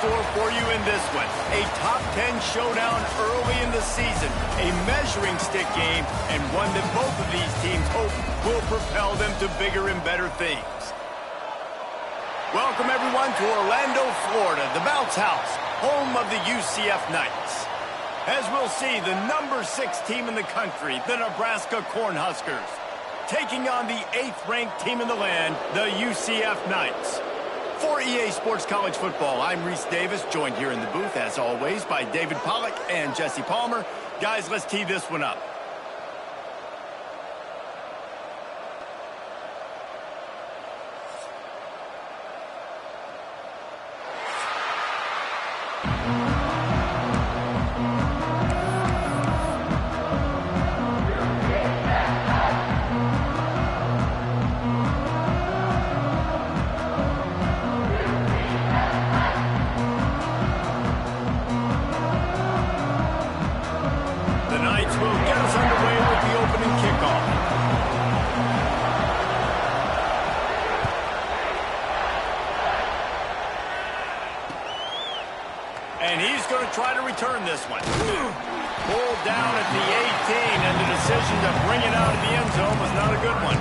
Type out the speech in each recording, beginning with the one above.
store for you in this one. A top 10 showdown early in the season, a measuring stick game, and one that both of these teams hope will propel them to bigger and better things. Welcome, everyone, to Orlando, Florida, the Bounce House, home of the UCF Knights. As we'll see, the number 6 team in the country, the Nebraska Cornhuskers, taking on the 8th-ranked team in the land, the UCF Knights. For EA Sports College Football, I'm Reese Davis, joined here in the booth, as always, by David Pollack and Jesse Palmer. Guys, let's tee this one up. And he's going to try to return this one. Pulled down at the 18, and the decision to bring it out of the end zone was not a good one.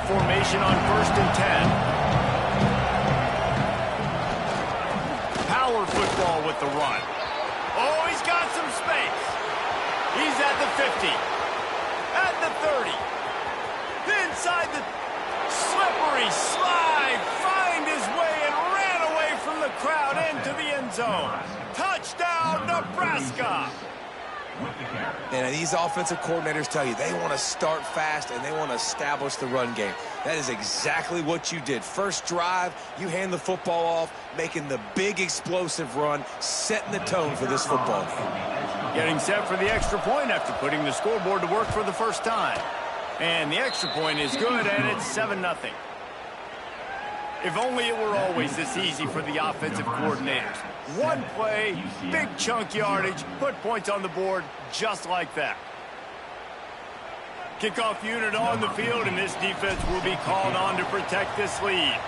Formation on 1st and 10. Power football with the run. Oh, he's got some space. He's at the 50. At the 30. Inside the slippery slide. Find his way and ran away from the crowd into the end zone. Touchdown, Nebraska. And these offensive coordinators tell you they want to start fast and they want to establish the run game. That is exactly what you did. First drive, you hand the football off, making the big explosive run, setting the tone for this football game. Getting set for the extra point after putting the scoreboard to work for the first time. And the extra point is good, and it's 7-0. If only it were always this easy for the offensive coordinators. One play, big chunk yardage, put points on the board just like that. Kickoff unit on the field, and this defense will be called on to protect this lead.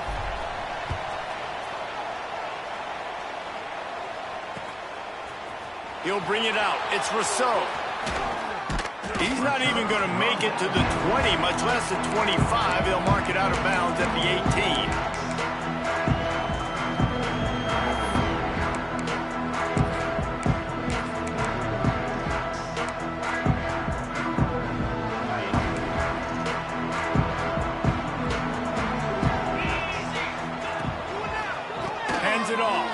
He'll bring it out. It's Rousseau. He's not even going to make it to the 20, much less the 25. He'll mark it out of bounds at the 18. Hands it off.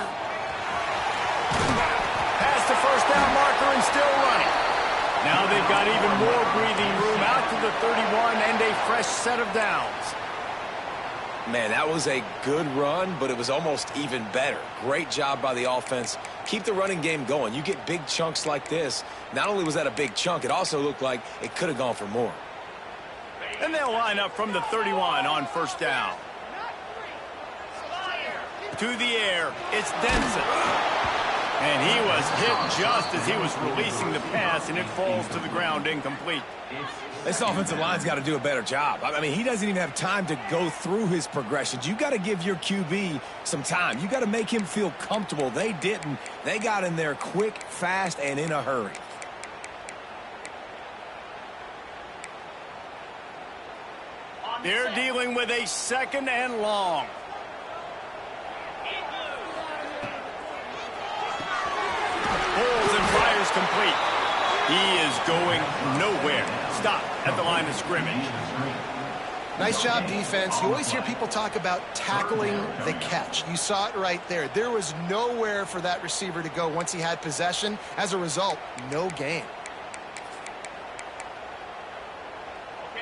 Past the first down marker and still running. Now they've got even more breathing room out to the 31 and a fresh set of downs. Man, that was a good run, but it was almost even better. Great job by the offense. Keep the running game going. You get big chunks like this. Not only was that a big chunk, it also looked like it could have gone for more. And they'll line up from the 31 on first down. To the air, it's Denson. And he was hit just as he was releasing the pass, and it falls to the ground incomplete. This offensive line's got to do a better job. I mean, he doesn't even have time to go through his progressions. You got to give your QB some time. You got to make him feel comfortable. They didn't. They got in there quick, fast, and in a hurry. They're dealing with a 2nd and long. Pulls and fires complete. He is going nowhere. Stop at the line of scrimmage. Nice job, defense. You always hear people talk about tackling the catch. You saw it right there. There was nowhere for that receiver to go once he had possession. As a result, no gain.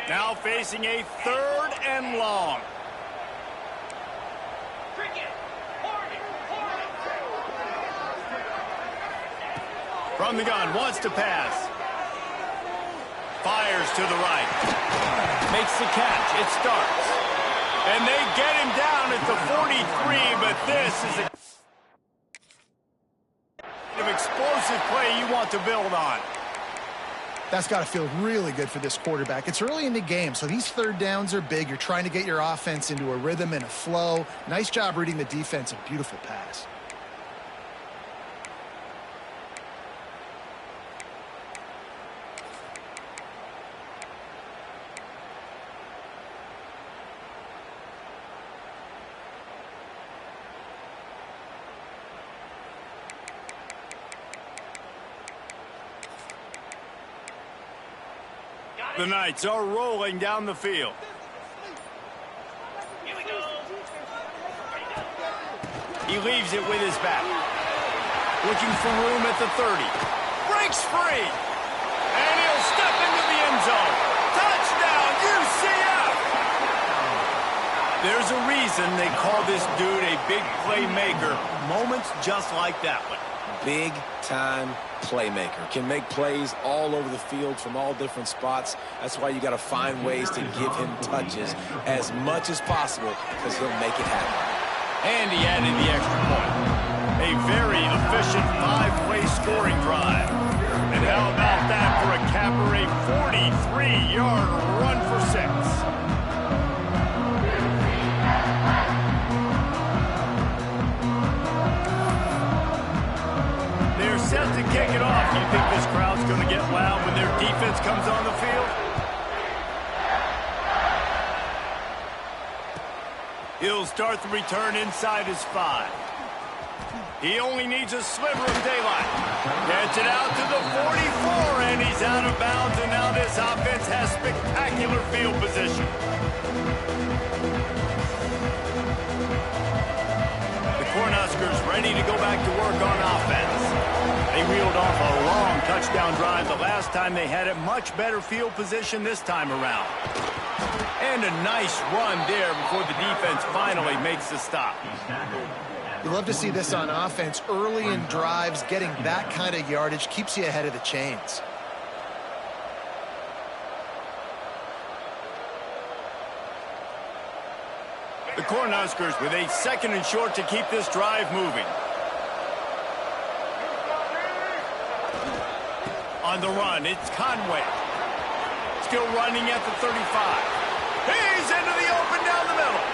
Now facing a 3rd and long. From the gun, wants to pass. Fires to the right. Makes the catch. It starts. And they get him down at the 43, but this is a kind of explosive play you want to build on. That's got to feel really good for this quarterback. It's early in the game, so these third downs are big. You're trying to get your offense into a rhythm and a flow. Nice job reading the defense. A beautiful pass. The Knights are rolling down the field. He leaves it with his back. Looking for room at the 30. Breaks free. And he'll step into the end zone. Touchdown, UCF! There's a reason they call this dude a big playmaker. Moments just like that one. Big-time playmaker. Can make plays all over the field from all different spots. That's why you got to find ways to give him touches as much as possible because he'll make it happen. And he added the extra point. A very efficient 5-play scoring drive. And how about that for a capper, a 43-yard run for 6. They're set to kick it off. Do you think this crowd's going to get loud when their defense comes on the field? He'll start the return inside his 5. He only needs a sliver of daylight. Gets it out to the 44, and he's out of bounds, and now this offense has spectacular field position. The Cornhuskers ready to go back to work on offense. They reeled off a long touchdown drive the last time they had it. Much better field position this time around. And a nice run there before the defense finally makes the stop. You love to see this on offense. Early in drives, getting that kind of yardage keeps you ahead of the chains. The Cornhuskers with a 2nd and short to keep this drive moving. On the run, it's Conway. Still running at the 35. He's into the open down the middle.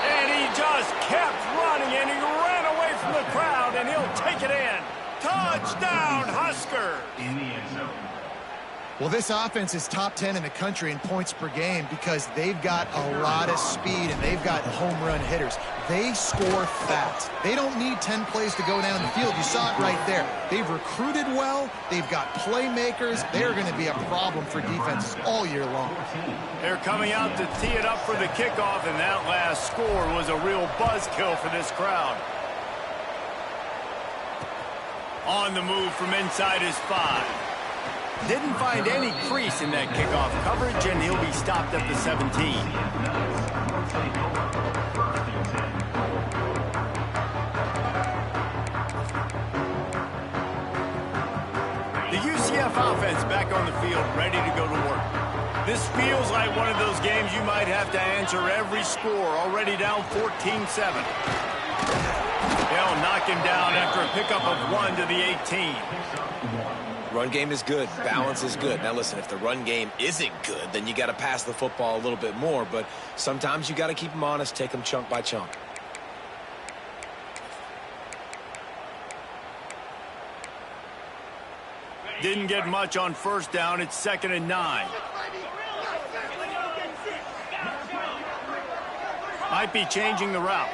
And he just kept running, and he ran away from the crowd, and he'll take it in. Touchdown, Huskers! Well, this offense is top 10 in the country in points per game because they've got a lot of speed and they've got home run hitters. They score fast. They don't need 10 plays to go down the field. You saw it right there. They've recruited well. They've got playmakers. They're going to be a problem for defenses all year long. They're coming out to tee it up for the kickoff, and that last score was a real buzzkill for this crowd. On the move from inside his 5. Didn't find any crease in that kickoff coverage, and he'll be stopped at the 17. The UCF offense back on the field, ready to go to work. This feels like one of those games you might have to answer every score, already down 14-7. They'll knock him down after a pickup of 1 to the 18. Run game is good. Balance is good. Now, listen, if the run game isn't good, then you got to pass the football a little bit more. But sometimes you got to keep them honest, take them chunk by chunk. Didn't get much on 1st down. It's 2nd and 9. Might be changing the route.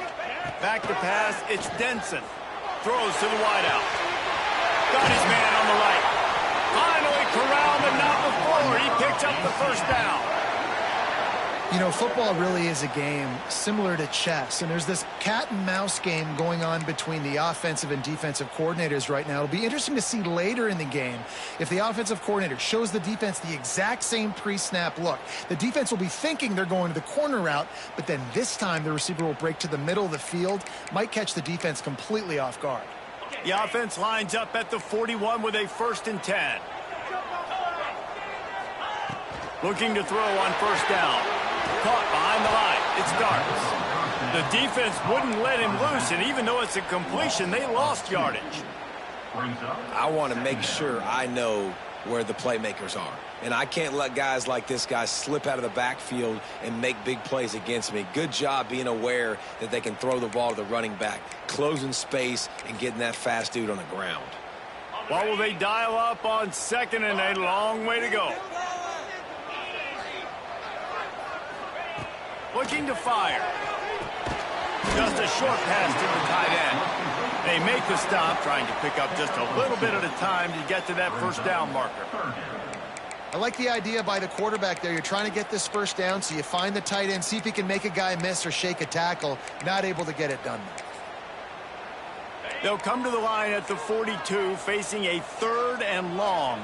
Back to pass. It's Denson. Throws to the wideout. Got his man on the right. Finally corralled, but not before. He picks up the 1st down. You know, football really is a game similar to chess, and there's this cat and mouse game going on between the offensive and defensive coordinators right now. It'll be interesting to see later in the game if the offensive coordinator shows the defense the exact same pre-snap look. The defense will be thinking they're going to the corner route, but then this time the receiver will break to the middle of the field, might catch the defense completely off guard. The offense lines up at the 41 with a 1st and 10. Looking to throw on first down. Caught behind the line. It starts. The defense wouldn't let him loose, and even though it's a completion, they lost yardage. I want to make sure I know where the playmakers are. And I can't let guys like this guy slip out of the backfield and make big plays against me. Good job being aware that they can throw the ball to the running back, closing space and getting that fast dude on the ground. What will they dial up on second and a long way to go? Looking to fire. Just a short pass to the tight end. They make the stop, trying to pick up just a little bit at a time to get to that first down marker. I like the idea by the quarterback there. You're trying to get this first down, so you find the tight end, see if he can make a guy miss or shake a tackle. Not able to get it done. They'll come to the line at the 42, facing a 3rd and long.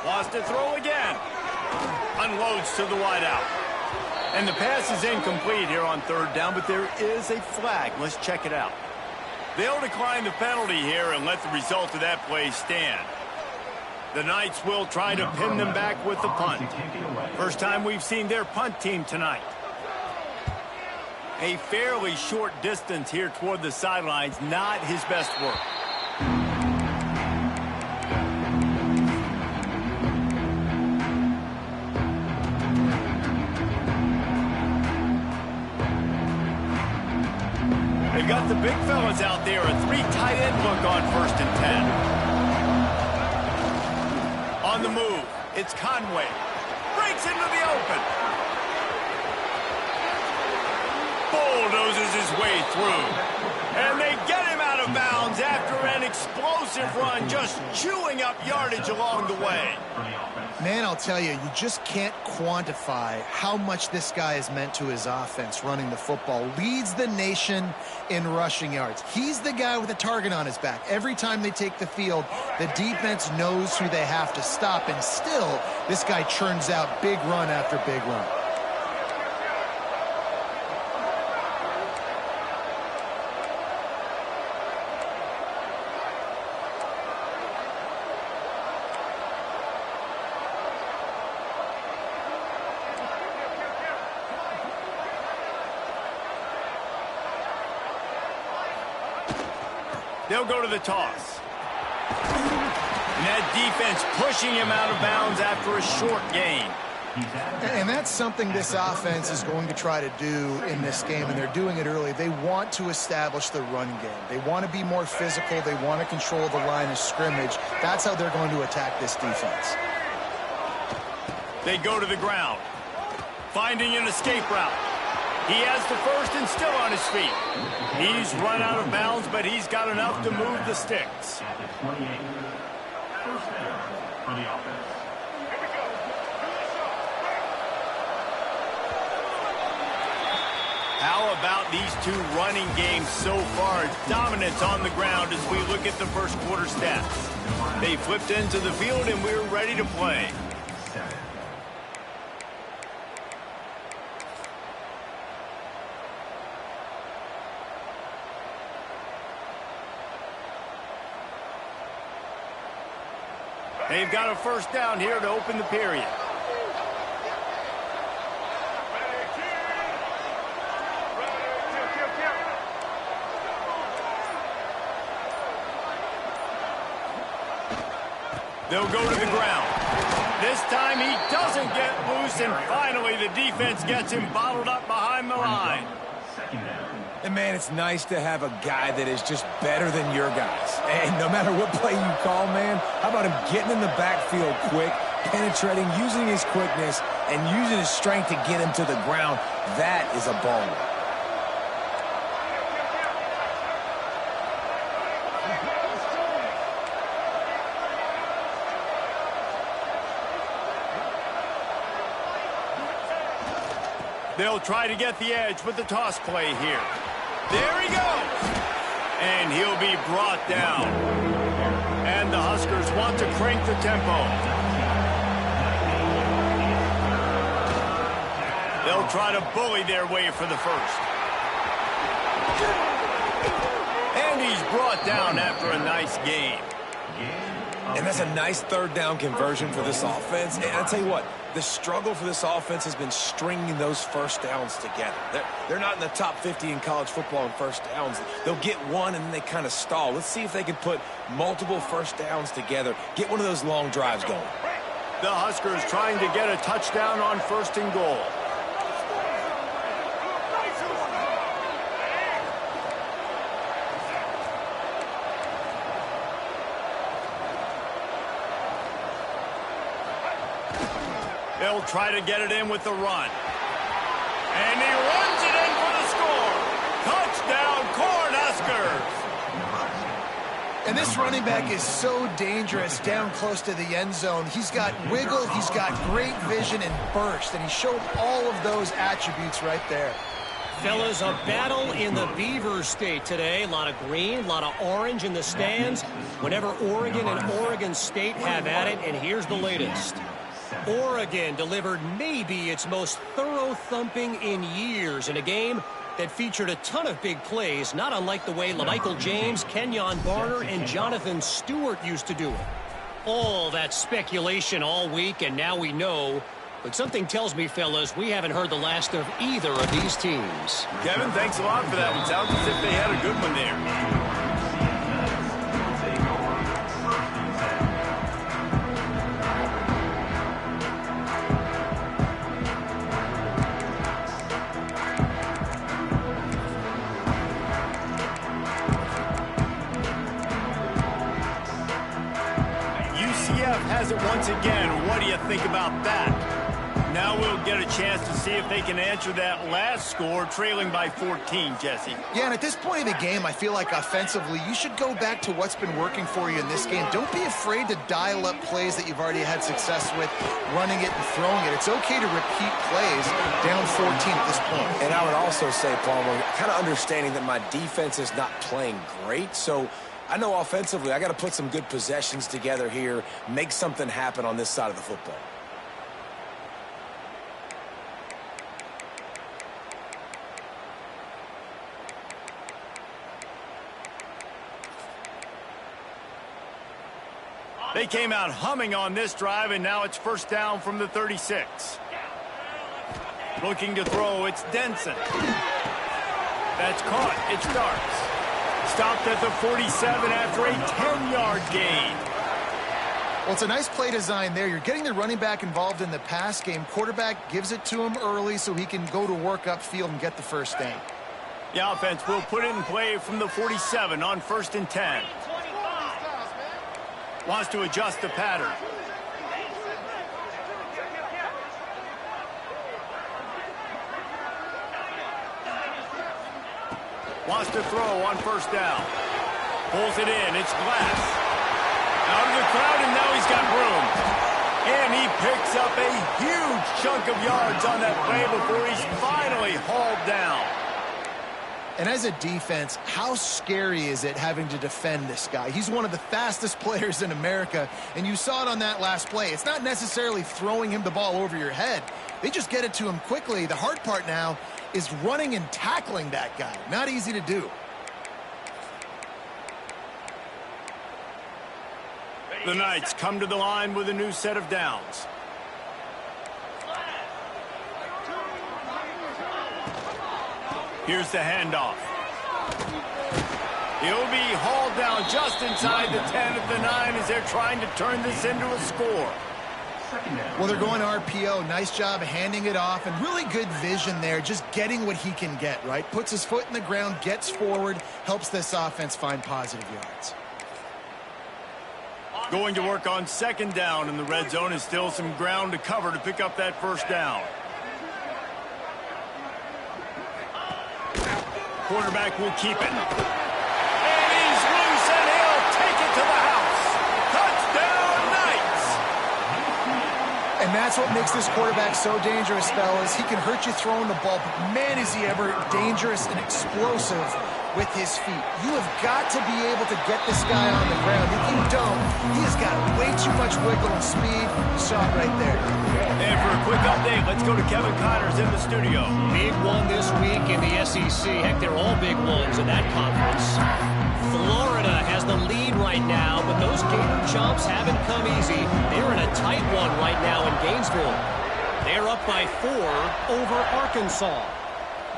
Lost to throw again. Unloads to the wideout. And the pass is incomplete here on 3rd down, but there is a flag. Let's check it out. They'll decline the penalty here and let the result of that play stand. The Knights will try to pin them back with the punt. First time we've seen their punt team tonight. A fairly short distance here toward the sidelines, not his best work. They've got the big fellas out there, a 3 tight end look on 1st and 10. On the move, it's Conway. Breaks into the open. Bulldozes his way through. And they get him out of bounds after an explosive run, just chewing up yardage along the way. Man, I'll tell you, you just can't quantify how much this guy has meant to his offense running the football. Leads the nation in rushing yards. He's the guy with a target on his back. Every time they take the field, the defense knows who they have to stop, and still, this guy churns out big run after big run. They'll go to the toss. And that defense pushing him out of bounds after a short gain. And that's something this offense is going to try to do in this game, and they're doing it early. They want to establish the run game. They want to be more physical. They want to control the line of scrimmage. That's how they're going to attack this defense. They go to the ground, finding an escape route. He has the first and still on his feet. He's run out of bounds, but he's got enough to move the sticks. How about these 2 running games so far? Dominance on the ground as we look at the first quarter stats. They flipped into the field and we're ready to play. They've got a first down here to open the period. They'll go to the ground. This time he doesn't get loose, and finally the defense gets him bottled up behind the line. And, man, it's nice to have a guy that is just better than your guys. And no matter what play you call, man, how about him getting in the backfield quick, penetrating, using his quickness, and using his strength to get him to the ground? That is a baller. They'll try to get the edge with the toss play here. There he goes. And he'll be brought down. And the Huskers want to crank the tempo. They'll try to bully their way for the first. down after a nice game. And that's a nice third down conversion for this offense. And I'll tell you what, the struggle for this offense has been stringing those first downs together. They're not in the top 50 in college football in first downs. They'll get one and then they kind of stall. Let's see if they can put multiple first downs together, get one of those long drives going. The Huskers trying to get a touchdown on 1st and goal. They'll try to get it in with the run. And he runs it in for the score. Touchdown, Cornhuskers. And this running back is so dangerous down close to the end zone. He's got wiggle, he's got great vision and burst, and he showed all of those attributes right there. Fellas, a battle in the Beaver State today. A lot of green, a lot of orange in the stands. Whenever Oregon and Oregon State have at it, and here's the latest. Oregon delivered maybe its most thorough thumping in years in a game that featured a ton of big plays, not unlike the way LaMichael James, Kenyon Barner, and Jonathan Stewart used to do it. All that speculation all week, and now we know. But something tells me, fellas, we haven't heard the last of either of these teams. Kevin, thanks a lot for that one. Sounds as if they had a good one there. Has it once again. What do you think about that? Now we'll get a chance to see if they can answer that last score, trailing by 14, Jesse. Yeah, and at this point of the game, I feel like offensively, you should go back to what's been working for you in this game. Don't be afraid to dial up plays that you've already had success with, running it and throwing it. It's okay to repeat plays down 14 at this point. And I would also say, Palmer, kind of understanding that my defense is not playing great, so I know offensively I got to put some good possessions together here, make something happen on this side of the football. They came out humming on this drive, and now it's 1st down from the 36. Looking to throw, it's Denson. That's caught. It starts. Stopped at the 47 after a 10-yard gain. Well, it's a nice play design there. You're getting the running back involved in the pass game. Quarterback gives it to him early so he can go to work upfield and get the first down. The offense will put it in play from the 47 on 1st and 10. Wants to adjust the pattern. Wants to throw on 1st down. Pulls it in. It's Glass. Out of the crowd, and now he's got room. And he picks up a huge chunk of yards on that play before he's finally hauled down. And as a defense, how scary is it having to defend this guy? He's one of the fastest players in America, and you saw it on that last play. It's not necessarily throwing him the ball over your head. They just get it to him quickly. The hard part now is running and tackling that guy. Not easy to do. The Knights come to the line with a new set of downs. Here's the handoff. He'll be hauled down just inside the 10 of the 9 as they're trying to turn this into a score. Well, they're going RPO. Nice job handing it off, and really good vision there, just getting what he can get, right? Puts his foot in the ground, gets forward, helps this offense find positive yards. Going to work on 2nd down in the red zone is still some ground to cover to pick up that 1st down. Quarterback will keep it. And he's loose, and he'll take it to the house. Touchdown, Knights! And that's what makes this quarterback so dangerous, fellas. He can hurt you throwing the ball, but man, is he ever dangerous and explosive with his feet. You have got to be able to get this guy on the ground. If you don't, he has got way too much wiggle and speed. You saw it right there. And for a quick update, let's go to Kevin Connors in the studio. Big one this week in the SEC. Heck, they're all big ones in that conference. Florida right now, but those Gator chomps haven't come easy. They're in a tight one right now in Gainesville. They're up by 4 over Arkansas.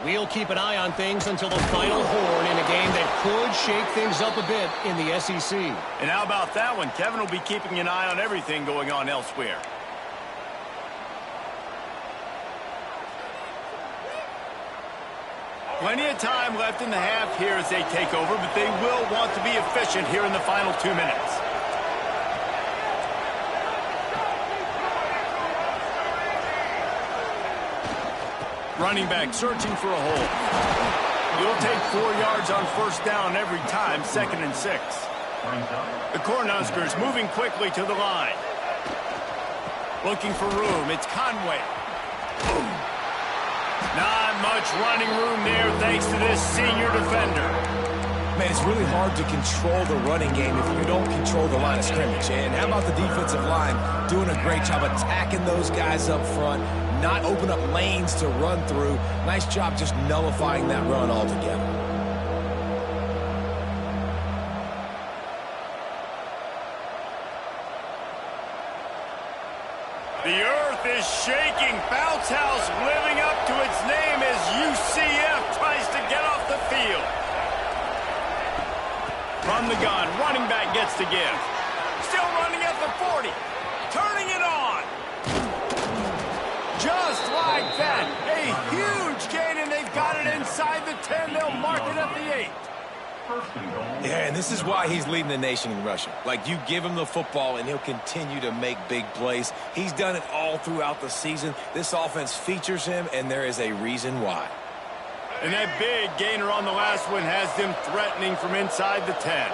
We'll keep an eye on things until the final horn in a game that could shake things up a bit in the SEC. And how about that one? Kevin will be keeping an eye on everything going on elsewhere. Plenty of time left in the half here as they take over, but they will want to be efficient here in the final 2 minutes. Running back searching for a hole. He'll take 4 yards on first down every time, 2nd and 6. The Cornhuskers moving quickly to the line. Looking for room. It's Conway. Not much running room there thanks to this senior defender. Man, it's really hard to control the running game if you don't control the line of scrimmage. And how about the defensive line doing a great job attacking those guys up front, not open up lanes to run through. Nice job just nullifying that run altogether. The earth is shaking. Bounce House living up to its name as UCF tries to get off the field. From the gun, running back gets to give. Still running at the 40. Turning it on. Just like that. A huge gain, and they've got it inside the 10. They'll mark it at the 8. Yeah, and this is why he's leading the nation in rushing. Like, you give him the football, and he'll continue to make big plays. He's done it all throughout the season. This offense features him, and there is a reason why. And that big gainer on the last one has them threatening from inside the 10.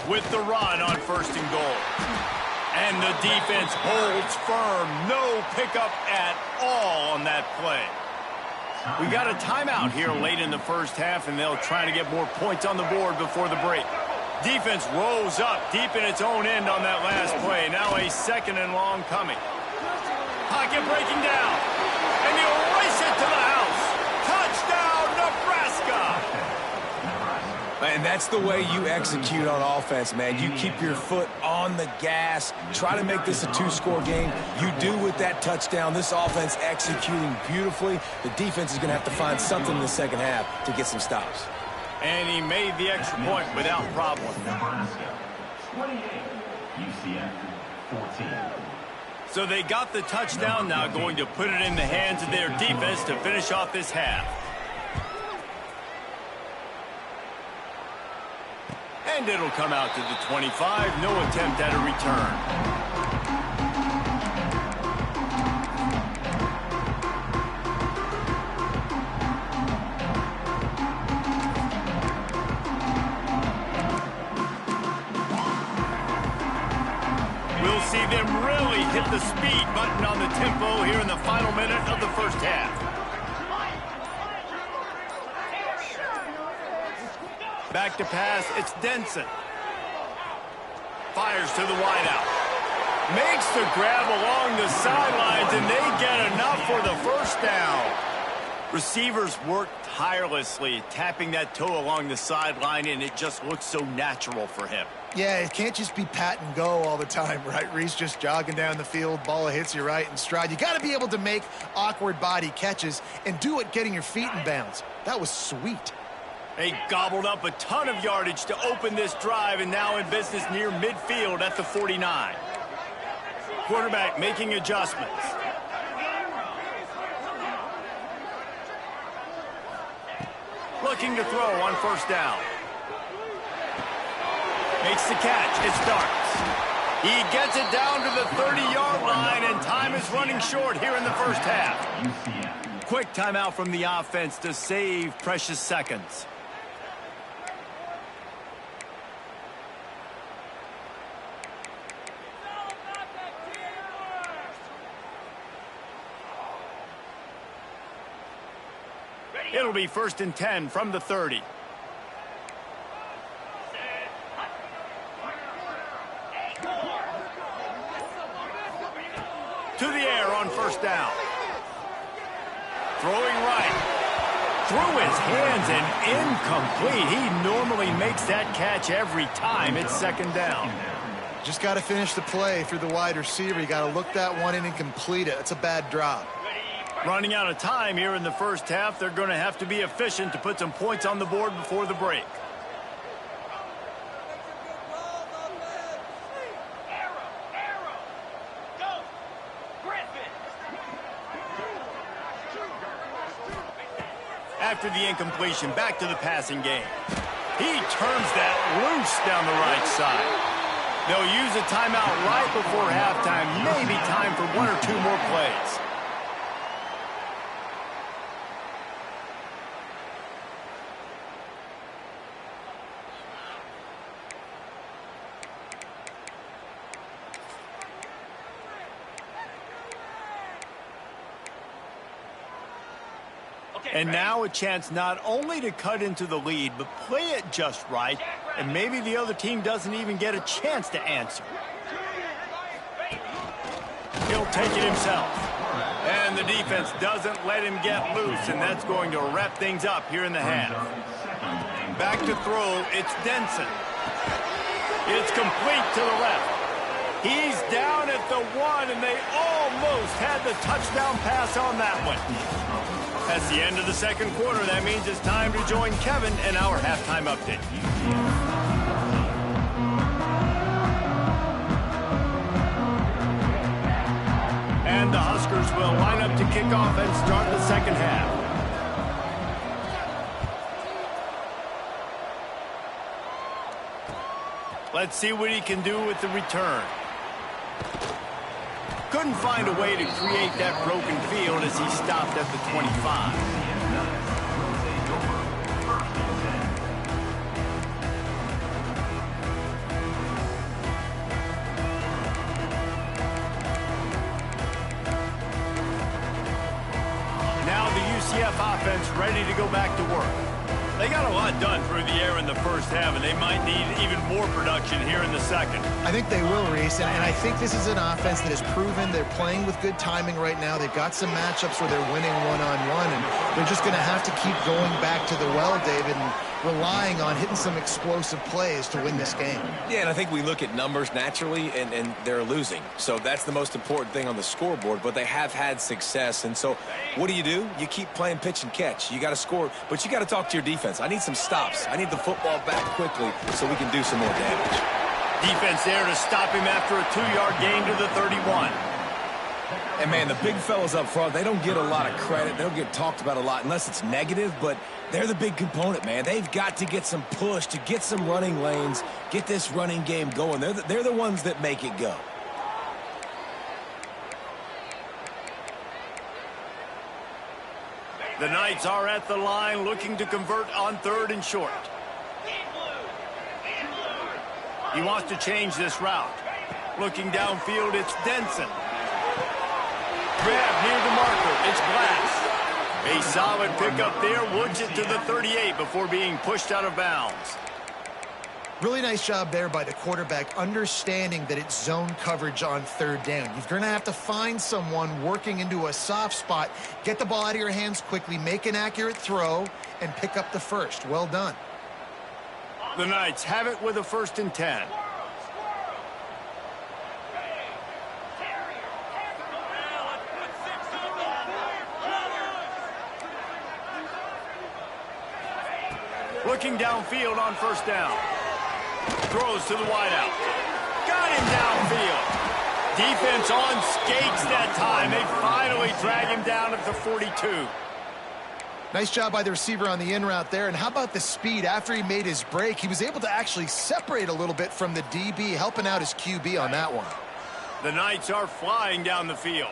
With the run on 1st and goal. And the defense holds firm. No pickup at all on that play. We got a timeout here late in the first half, and they'll try to get more points on the board before the break. Defense rose up deep in its own end on that last play. Now a 2nd and long coming. Pocket breaking down. And he'll race it to the house. Touchdown, Nebraska! And that's the way you execute on offense, man. You keep your foot on the gas. Try to make this a 2-score game. You do with that touchdown. This offense executing beautifully. The defense is going to have to find something in the second half to get some stops. And he made the extra point without problem. Nebraska, 28, UCF, 14. So they got the touchdown, now going to put it in the hands of their defense to finish off this half. And it'll come out to the 25. No attempt at a return. We'll see them really hit the speed button on the tempo here in the final minute of the first half. Back to pass, it's Denson. Fires to the wideout. Makes the grab along the sidelines, and they get enough for the first down. Receivers work tirelessly, tapping that toe along the sideline, and it just looks so natural for him. Yeah, it can't just be pat and go all the time, right? Reese just jogging down the field, ball hits you right in stride. You got to be able to make awkward body catches and do it getting your feet in bounds. That was sweet. They gobbled up a ton of yardage to open this drive, and now in business near midfield at the 49. Quarterback making adjustments. Looking to throw on first down. Makes the catch. It's Darts. He gets it down to the 30-yard line, and time is running short here in the first half. Quick timeout from the offense to save precious seconds. It'll be 1st and 10 from the 30. To the air on 1st down. Throwing right. Through his hands and incomplete. He normally makes that catch every time. It's 2nd down. Just got to finish the play through the wide receiver. You got to look that one in and complete it. It's a bad drop. Running out of time here in the 1st half. They're going to have to be efficient to put some points on the board before the break. After the incompletion, back to the passing game. He turns that loose down the right side. They'll use a timeout right before halftime. Maybe time for 1 or 2 more plays. And now a chance not only to cut into the lead, but play it just right, and maybe the other team doesn't even get a chance to answer. He'll take it himself. And the defense doesn't let him get loose, and that's going to wrap things up here in the half. Back to throw, it's Denson. It's complete to the left. He's down at the 1, and they almost had the touchdown pass on that one. That's the end of the 2nd quarter. That means it's time to join Kevin in our halftime update. And the Huskers will line up to kick off and start the 2nd half. Let's see what he can do with the return. Couldn't find a way to create that broken field as he stopped at the 25. Now the UCF offense ready to go back to work. They got a lot done through the air in the 1st half, and they might need even more production here in the 2nd. I think they will, Reese, and I think this is an offense that has proven they're playing with good timing right now. They've got some matchups where they're winning one-on-one, and they're just going to have to keep going back to the well, David, and relying on hitting some explosive plays to win this game. Yeah, and I think we look at numbers naturally, and they're losing. So that's the most important thing on the scoreboard, but they have had success. And so what do? You keep playing pitch and catch. You got to score, but you got to talk to your defense. I need some stops. I need the football back quickly so we can do some more damage. Defense there to stop him after a 2-yard gain to the 31. And, man, the big fellas up front, they don't get a lot of credit. They don't get talked about a lot unless it's negative, but they're the big component, man. They've got to get some push, to get some running lanes, get this running game going. They're the ones that make it go. The Knights are at the line looking to convert on 3rd and short. He wants to change this route. Looking downfield, it's Denson. Grab near the marker, it's Glass. A solid pickup there, woods it to the 38 before being pushed out of bounds. Really nice job there by the quarterback, understanding that it's zone coverage on 3rd down. You're going to have to find someone working into a soft spot, get the ball out of your hands quickly, make an accurate throw, and pick up the 1st. Well done. The Knights have it with a 1st and 10. Looking downfield on 1st down. Throws to the wideout. Got him downfield. Defense on skates that time. They finally drag him down at the 42. Nice job by the receiver on the in route there. And how about the speed? After he made his break, he was able to actually separate a little bit from the DB, helping out his QB on that one. The Knights are flying down the field.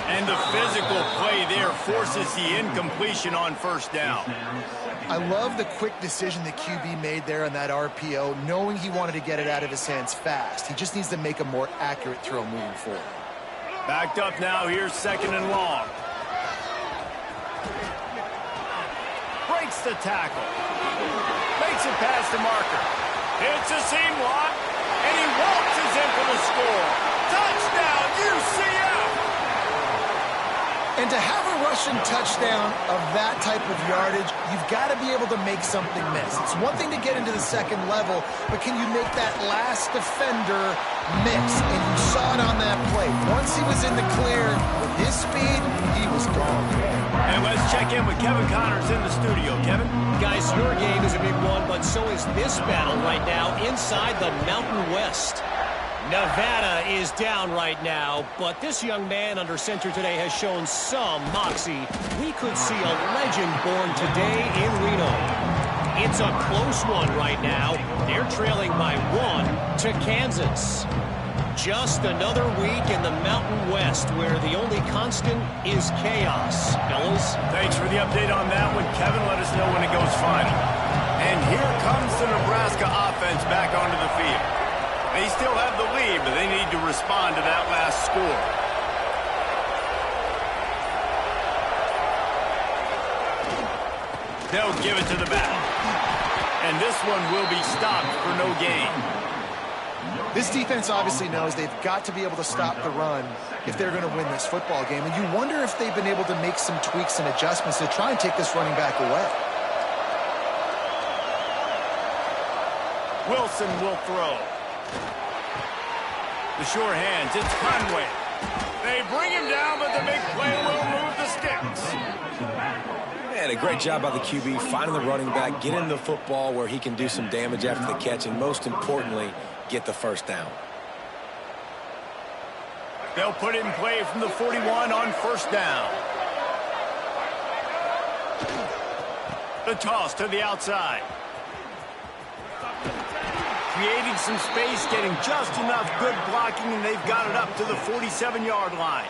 And the physical play there forces the incompletion on 1st down. I love the quick decision the QB made there on that RPO, knowing he wanted to get it out of his hands fast. He just needs to make a more accurate throw moving forward. Backed up now, here's 2nd and long. Breaks the tackle. Makes it past the marker. It's a seam lock, and he waltzes in for the score. Touchdown, UCF! And to have a rushing touchdown of that type of yardage, you've got to be able to make something miss. It's one thing to get into the second level, but can you make that last defender miss? And you saw it on that play. Once he was in the clear with his speed, he was gone. And let's check in with Kevin Connors in the studio. Kevin? Guys, your game is a big one, but so is this battle right now inside the Mountain West. Nevada is down right now, but this young man under center today has shown some moxie. We could see a legend born today in Reno. It's a close one right now. They're trailing by 1 to Kansas. Just another week in the Mountain West where the only constant is chaos. Fellas? Thanks for the update on that one, Kevin. Let us know when it goes final. And here comes the Nebraska offense back onto the field. They still have the lead, but they need to respond to that last score. They'll give it to the back. And this one will be stopped for no gain. This defense obviously knows they've got to be able to stop the run if they're going to win this football game. And you wonder if they've been able to make some tweaks and adjustments to try and take this running back away. Wilson will throw. The sure hands, it's Conway. They bring him down, but the big play will move the sticks. Man, a great job by the QB, finding the running back, getting the football where he can do some damage after the catch, and most importantly, get the first down. They'll put it in play from the 41 on 1st down. The toss to the outside. Creating some space, getting just enough good blocking, and they've got it up to the 47-yard line.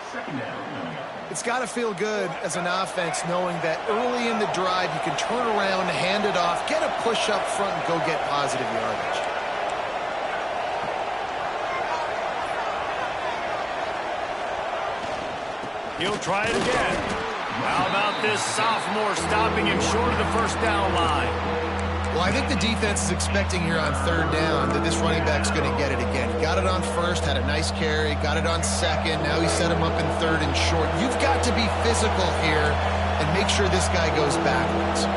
It's got to feel good as an offense knowing that early in the drive you can turn around, hand it off, get a push up front, and go get positive yardage. He'll try it again. How about this sophomore stopping him short of the 1st down line? Well, I think the defense is expecting here on 3rd down that this running back's going to get it again. He got it on 1st, had a nice carry, got it on 2nd. Now he set him up in 3rd and short. You've got to be physical here and make sure this guy goes backwards.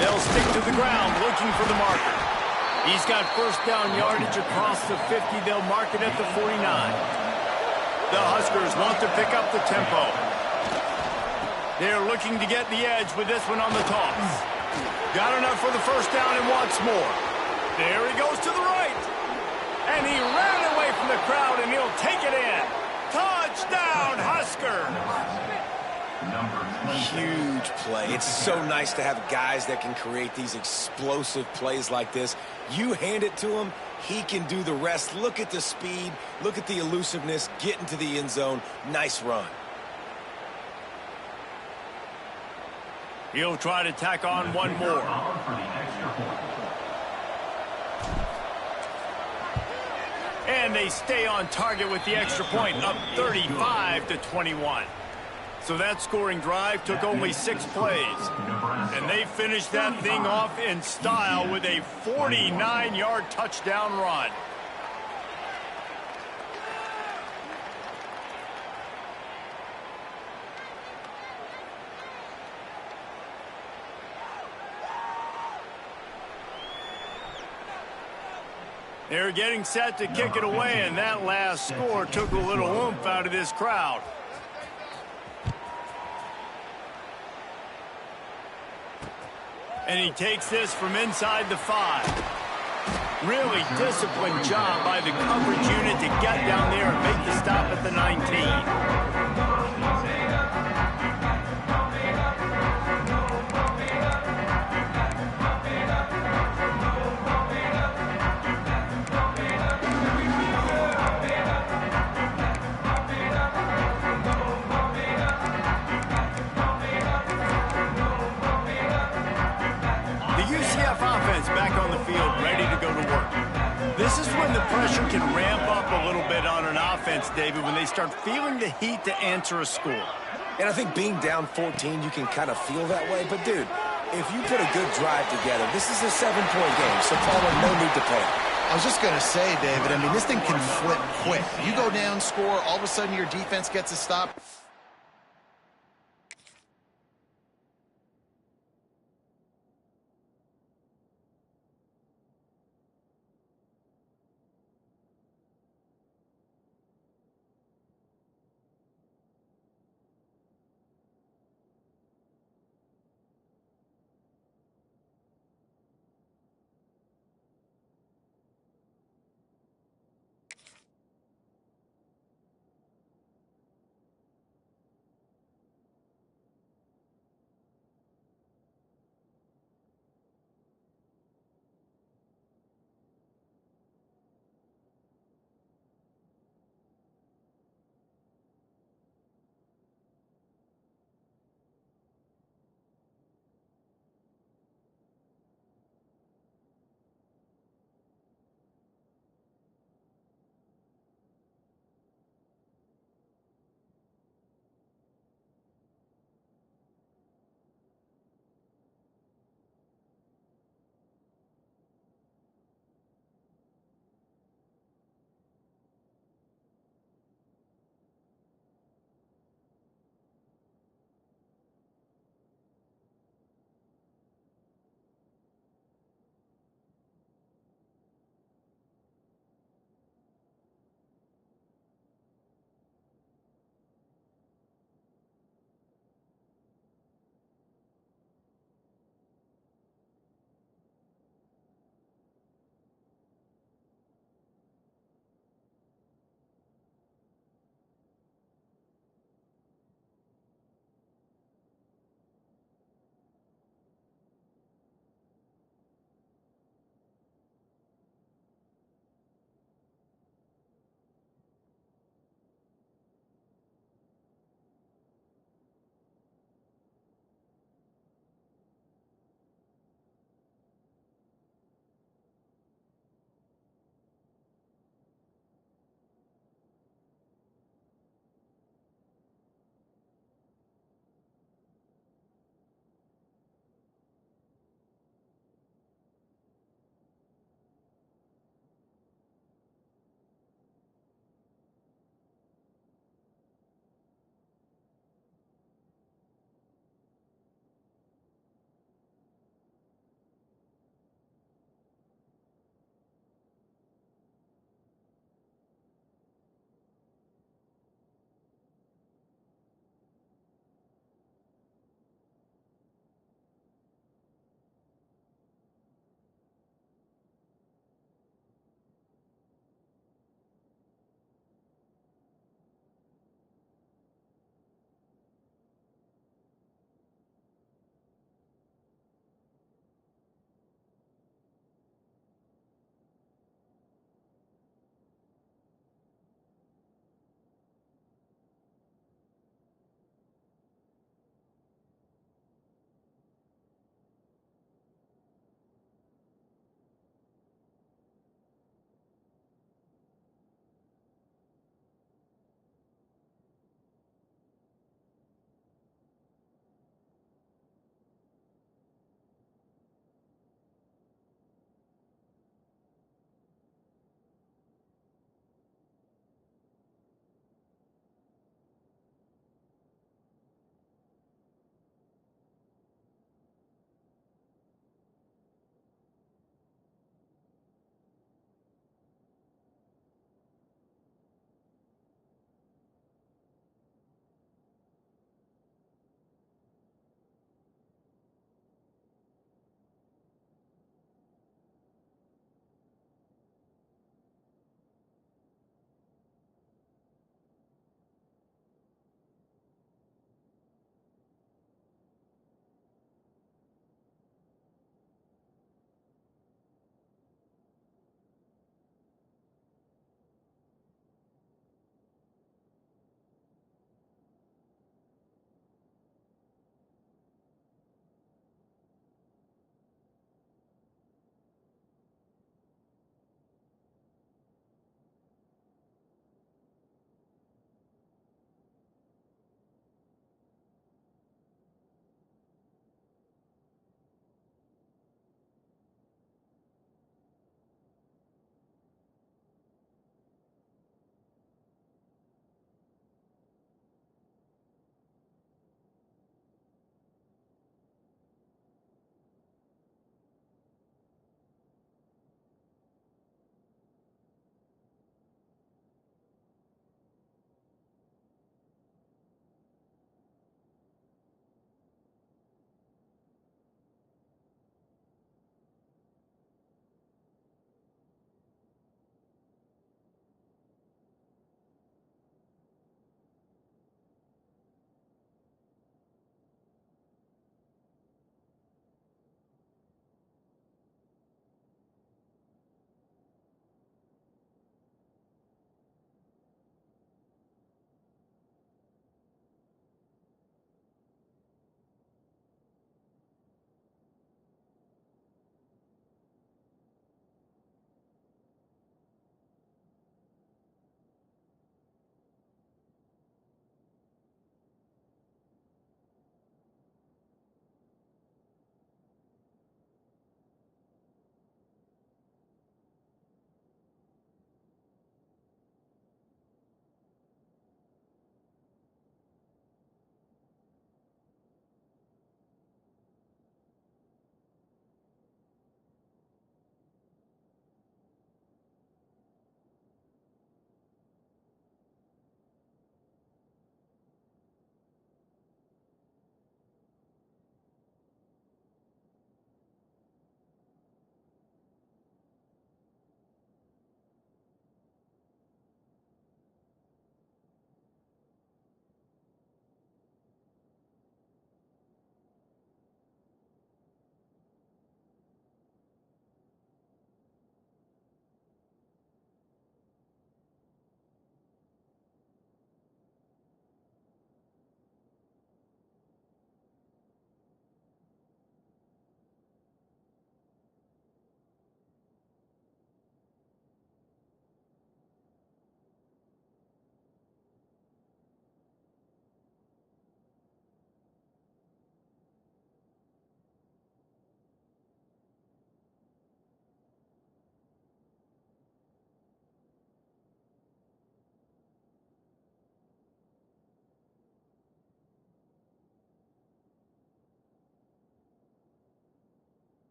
They'll stick to the ground looking for the marker. He's got 1st down yardage across the 50. They'll mark it at the 49. The Huskers want to pick up the tempo. They're looking to get the edge with this one on the toss. Got enough for the 1st down and wants more. There he goes to the right. And he ran away from the crowd, and he'll take it in. Touchdown, Huskers! Huge play. It's so nice to have guys that can create these explosive plays like this. You hand it to him, he can do the rest. Look at the speed. Look at the elusiveness. Get into the end zone. Nice run. He'll try to tack on one more. And they stay on target with the extra point, up 35-21. So that scoring drive took only 6 plays. And they finished that thing off in style with a 49-yard touchdown run. They're getting set to kick it away, and that last score took a little oomph out of this crowd. And he takes this from inside the 5. Really disciplined job by the coverage unit to get down there and make the stop at the 19. Back on the field, ready to defense, David, when they start feeling the heat to answer a score. And I think being down 14, you can kind of feel that way. But, dude, if you put a good drive together, this is a 7-point game, so Palmer, no need to panic. I was just going to say, David, I mean, this thing can flip quick. You go down, score, all of a sudden your defense gets a stop.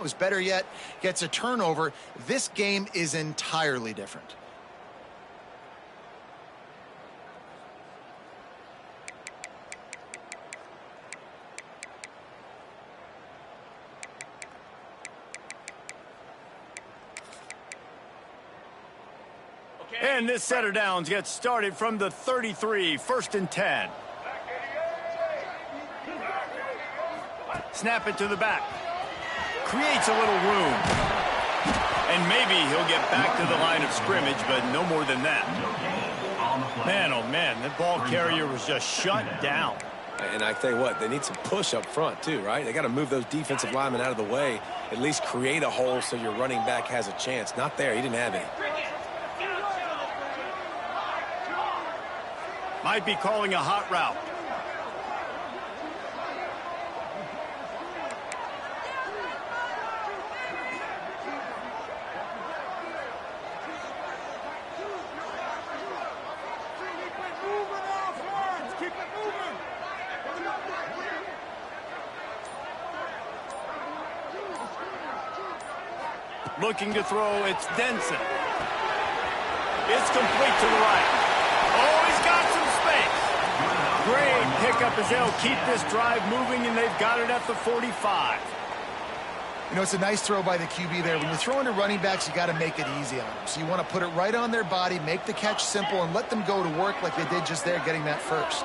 throws. Better yet, gets a turnover. This game is entirely different. And this set of downs gets started from the 33, 1st and 10. Snap it to the back. Creates a little room. And maybe he'll get back to the line of scrimmage, but no more than that. Man, oh man, that ball carrier was just shut down. And I tell you what, they need some push up front too, right? They got to move those defensive linemen out of the way, at least create a hole so your running back has a chance. Not there, he didn't have any. Might be calling a hot route. Looking to throw, it's Denson. It's complete to the right. Oh, he's got some space. Great pickup as they'll keep this drive moving, and they've got it at the 45. You know, it's a nice throw by the QB there. When you're throwing to running backs, you got to make it easy on them. So you want to put it right on their body, make the catch simple, and let them go to work like they did just there, getting that first.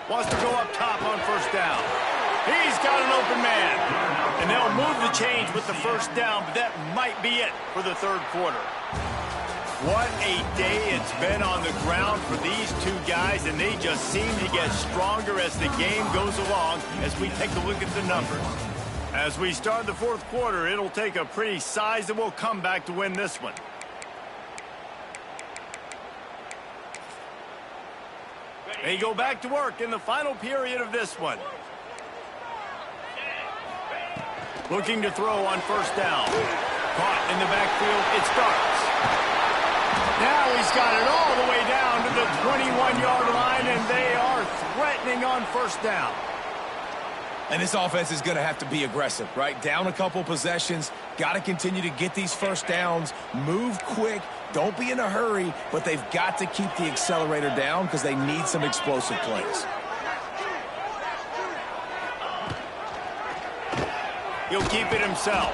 Wants to go up top on 1st down. He's got an open man. And they'll move the change with the 1st down, but that might be it for the 3rd quarter. What a day it's been on the ground for these two guys, and they just seem to get stronger as the game goes along as we take a look at the numbers. As we start the 4th quarter, it'll take a pretty sizable comeback to win this one. They go back to work in the final period of this one. Looking to throw on 1st down. Caught in the backfield, it starts. Now he's got it all the way down to the 21-yard line, and they are threatening on 1st down. And this offense is going to have to be aggressive, right? Down a couple possessions, got to continue to get these 1st downs, move quick, don't be in a hurry, but they've got to keep the accelerator down because they need some explosive plays. He'll keep it himself.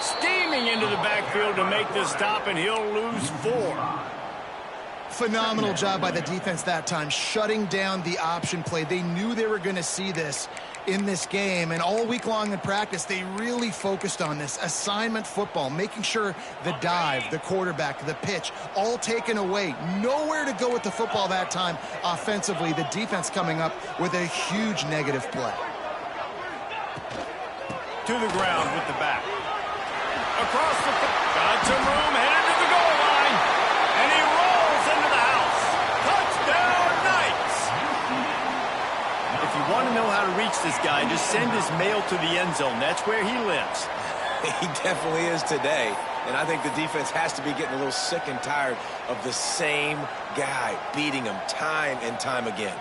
Steaming into the backfield to make the stop, and he'll lose 4. Phenomenal job by the defense that time, shutting down the option play. They knew they were going to see this in this game, and all week long in practice, they really focused on this assignment football, making sure the dive, the quarterback, the pitch, all taken away. Nowhere to go with the football that time offensively. The defense coming up with a huge negative play. To the ground with the back. Across the... Got some room, headed to the goal line. And he rolls into the house. Touchdown, Knights! If you want to know how to reach this guy, just send his mail to the end zone. That's where he lives. He definitely is today. And I think the defense has to be getting a little sick and tired of the same guy beating him time and time again.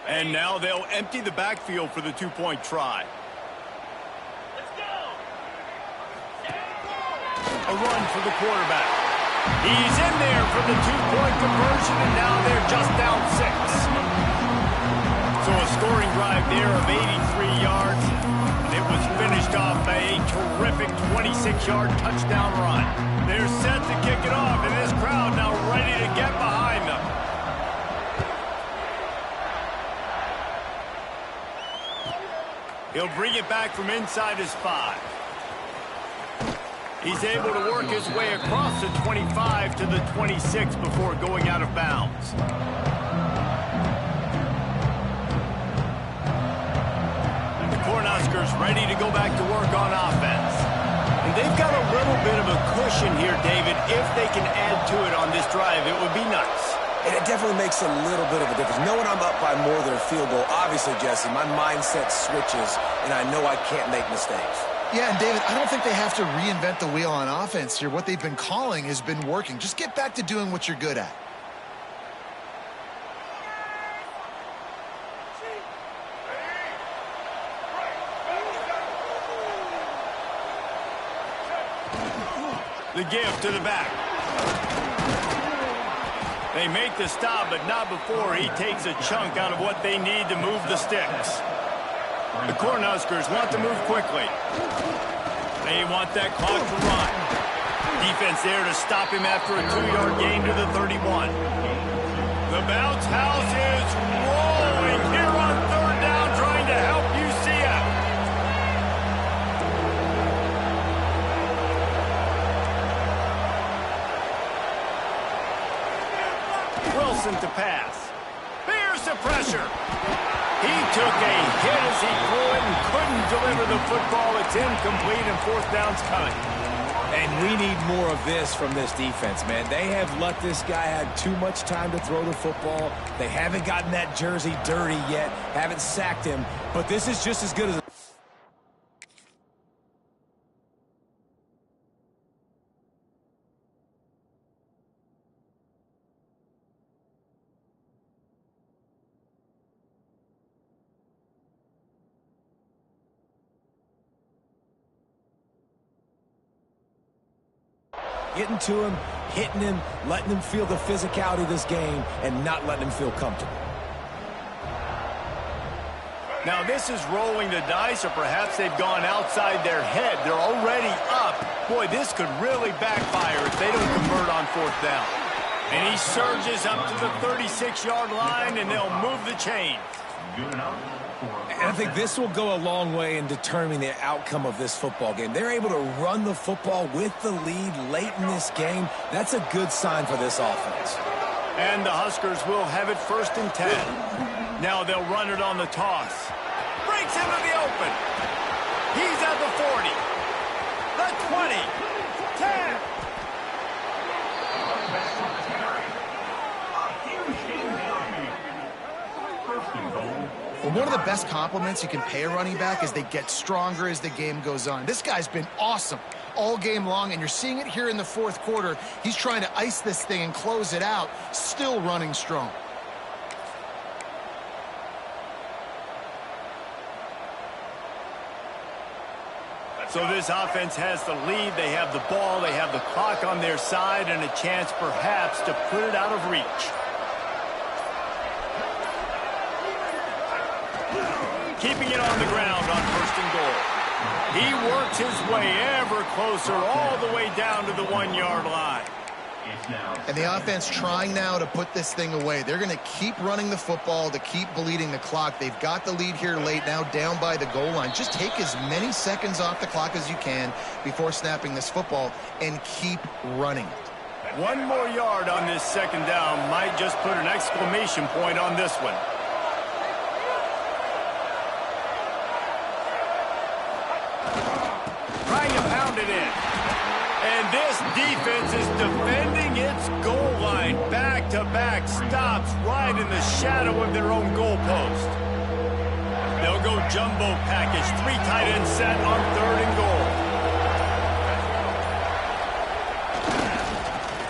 And now they'll empty the backfield for the 2-point try. Let's go! A run for the quarterback. He's in there for the 2-point conversion, and now they're just down 6. So a scoring drive there of 83 yards. And it was finished off by a terrific 26-yard touchdown run. They're set to kick it off, and this crowd now ready to get behind them. He'll bring it back from inside his 5. He's able to work his way across the 25 to the 26 before going out of bounds. Cornhuskers ready to go back to work on offense. And they've got a little bit of a cushion here, David. If they can add to it on this drive, it would be nice. And it definitely makes a little bit of a difference. Knowing I'm up by more than a field goal, obviously, Jesse, my mindset switches, and I know I can't make mistakes. Yeah, and David, I don't think they have to reinvent the wheel on offense here. What they've been calling has been working. Just get back to doing what you're good at. The give to the back. They make the stop, but not before he takes a chunk out of what they need to move the sticks. The Cornhuskers want to move quickly. They want that clock to run. Defense there to stop him after a 2-yard gain to the 31. The bounce house is rolling here on third down, trying to help UCF. Wilson to pass. Here's the pressure. He took a hit as he threw it and couldn't deliver the football. It's incomplete and fourth down's coming. And we need more of this from this defense, man. They have let this guy have too much time to throw the football. They haven't gotten that jersey dirty yet, haven't sacked him, but this is just as good as... Getting to him, hitting him, letting him feel the physicality of this game, and not letting him feel comfortable. Now this is rolling the dice, or perhaps they've gone outside their head. They're already up. Boy, this could really backfire if they don't convert on fourth down. And he surges up to the 36-yard line, and they'll move the chains. Good enough. And I think this will go a long way in determining the outcome of this football game. They're able to run the football with the lead late in this game. That's a good sign for this offense. And the Huskers will have it 1st and 10. Now they'll run it on the toss. Breaks into the open. He's at the 40. The 20. 10. Well, one of the best compliments you can pay a running back is they get stronger as the game goes on. This guy's been awesome all game long, and you're seeing it here in the fourth quarter. He's trying to ice this thing and close it out, still running strong. So this offense has the lead. They have the ball. They have the clock on their side and a chance perhaps to put it out of reach. Keeping it on the ground on 1st and goal. He works his way ever closer all the way down to the 1-yard line. And the offense trying now to put this thing away. They're going to keep running the football to keep bleeding the clock. They've got the lead here late, now down by the goal line. Just take as many seconds off the clock as you can before snapping this football and keep running it. 1 more yard on this 2nd down might just put an exclamation point on this one. Trying to pound it in. And this defense is defending its goal line. Back-to-back stops right in the shadow of their own goalpost. They'll go jumbo package. 3 tight ends set on 3rd and goal.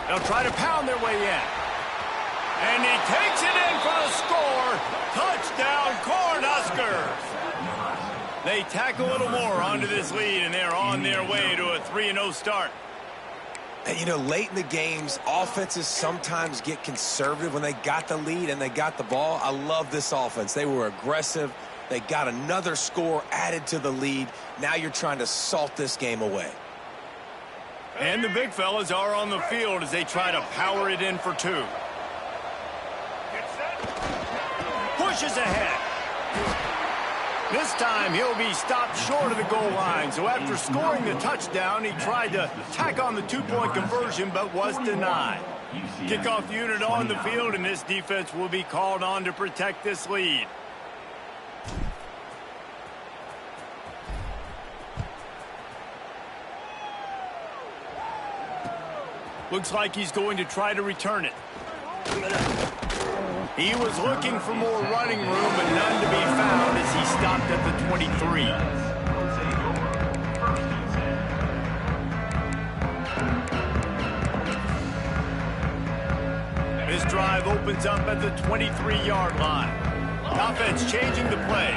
They'll try to pound their way in. And he takes it in for the score. Touchdown, Cornhuskers. They tack a little more onto this lead, and they're on their way to a 3-0 start. And, you know, late in the games, offenses sometimes get conservative when they got the lead and they got the ball. I love this offense. They were aggressive. They got another score added to the lead. Now you're trying to salt this game away. And the big fellas are on the field as they try to power it in for 2. Pushes ahead. This time he'll be stopped short of the goal line. So after scoring the touchdown, he tried to tack on the 2-point conversion but was denied. Kickoff unit on the field, and this defense will be called on to protect this lead. Looks like he's going to try to return it. He was looking for more running room, but none to be found as he stopped at the 23. This drive opens up at the 23-yard line. Offense changing the play.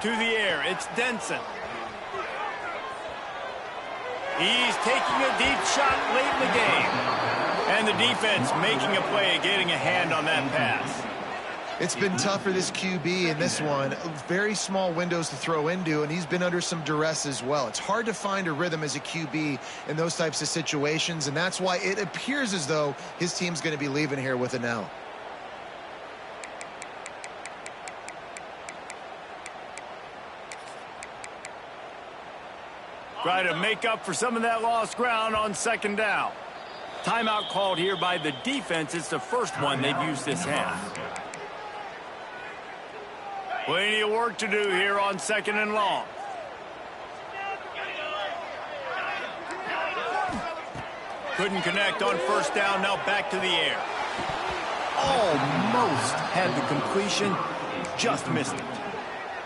To the air, it's Denson. He's taking a deep shot late in the game. And the defense making a play, getting a hand on that pass. It's been tough for this QB in this one. Very small windows to throw into, and he's been under some duress as well. It's hard to find a rhythm as a QB in those types of situations, and that's why it appears as though his team's going to be leaving here with an L. Try to make up for some of that lost ground on second down. Timeout called here by the defense. It's the first one they've used this half. Plenty of work to do here on second and long. Couldn't connect on first down. Now back to the air. Almost had the completion. Just missed it.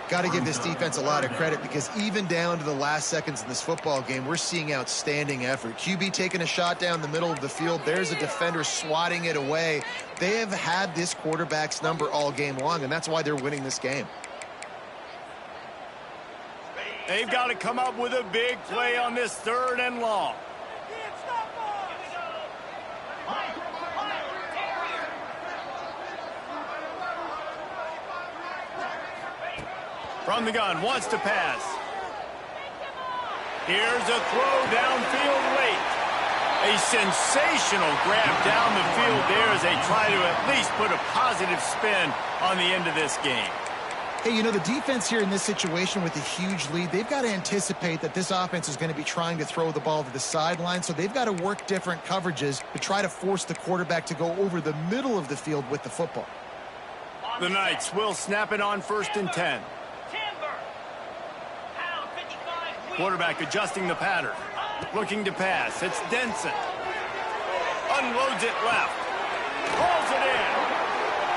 Got to give this defense a lot of credit because even down to the last seconds of this football game, we're seeing outstanding effort. QB taking a shot down the middle of the field. There's a defender swatting it away. They have had this quarterback's number all game long, and that's why they're winning this game. They've got to come up with a big play on this third and long. From the gun, wants to pass. Here's a throw downfield late. A sensational grab down the field there as they try to at least put a positive spin on the end of this game. Hey, you know, the defense here in this situation with a huge lead, they've got to anticipate that this offense is going to be trying to throw the ball to the sideline, so they've got to work different coverages to try to force the quarterback to go over the middle of the field with the football. The Knights will snap it on 1st and 10. Quarterback adjusting the pattern. Looking to pass. It's Denson. Unloads it left. Pulls it in.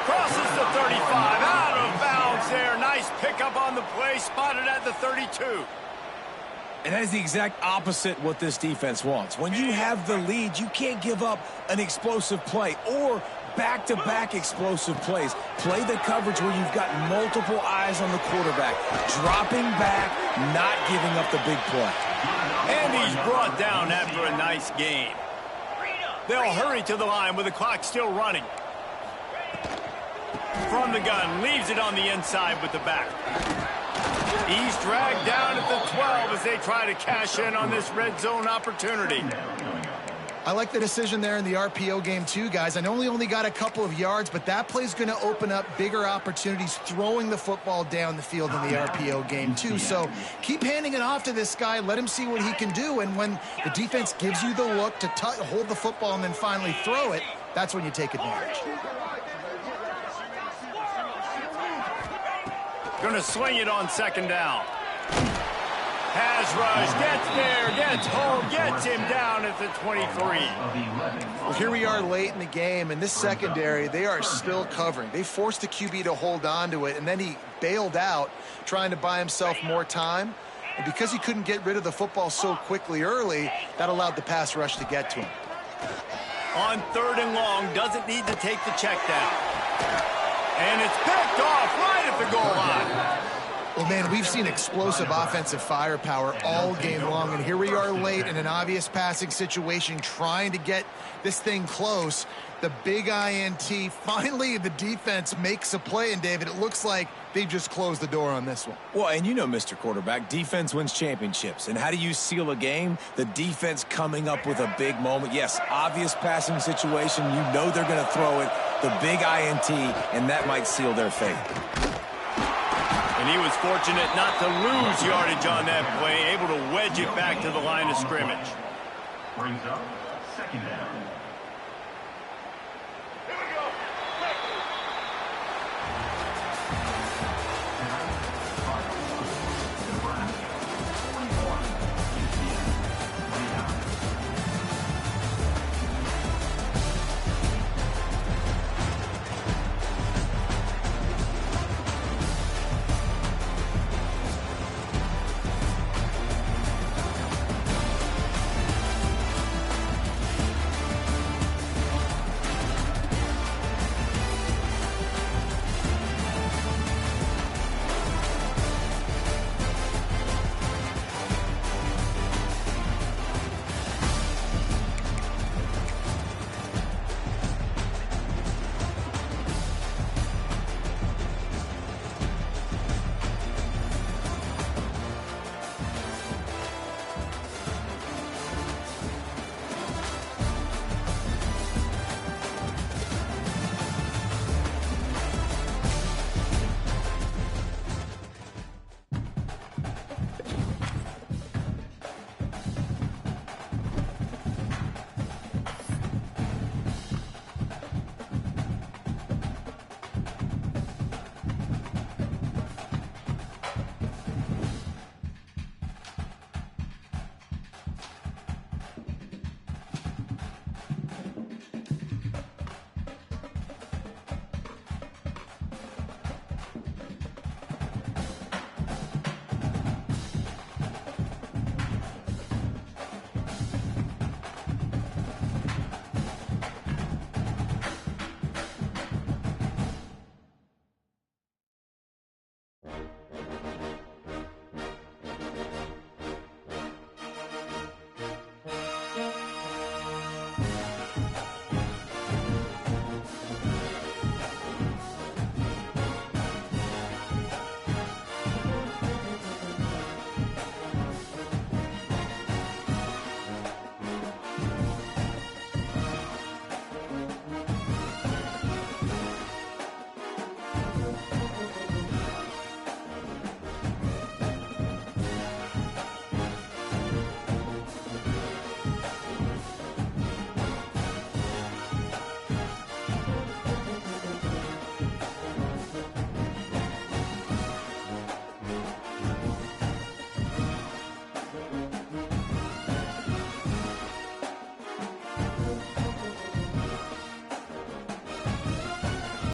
Crosses the 35. Out of bounds there. Nice pickup on the play. Spotted at the 32. And that is the exact opposite what this defense wants. When you have the lead, you can't give up an explosive play or back-to-back explosive plays. Play the coverage where you've got multiple eyes on the quarterback. Dropping back, not giving up the big play. And he's brought down after a nice gain. They'll hurry to the line with the clock still running. From the gun, leaves it on the inside with the back. He's dragged down at the 12 as they try to cash in on this red zone opportunity. I like the decision there in the RPO game too, guys. I know he only got a couple of yards, but that play's going to open up bigger opportunities throwing the football down the field in the RPO game too. So keep handing it off to this guy. Let him see what he can do. And when the defense gives you the look to hold the football and then finally throw it, that's when you take advantage. Going to swing it on second down. Pass rush, gets there, gets home, gets him down at the 23. Well, here we are late in the game, and this secondary, they are still covering. They forced the QB to hold on to it, and then he bailed out, trying to buy himself more time. And because he couldn't get rid of the football so quickly early, that allowed the pass rush to get to him. On 3rd and long, doesn't need to take the check down. And it's picked off right at the goal line. Well, man, we've seen explosive offensive firepower all game long, and here we are late in an obvious passing situation trying to get this thing close. The big INT, finally the defense makes a play, and David, it looks like they've just closed the door on this one. Well, and you know, Mr. Quarterback, defense wins championships. And how do you seal a game? The defense coming up with a big moment. Yes, obvious passing situation. You know they're going to throw it. The big INT, and that might seal their fate. And he was fortunate not to lose yardage on that play, able to wedge it back to the line of scrimmage. Brings up 2nd down.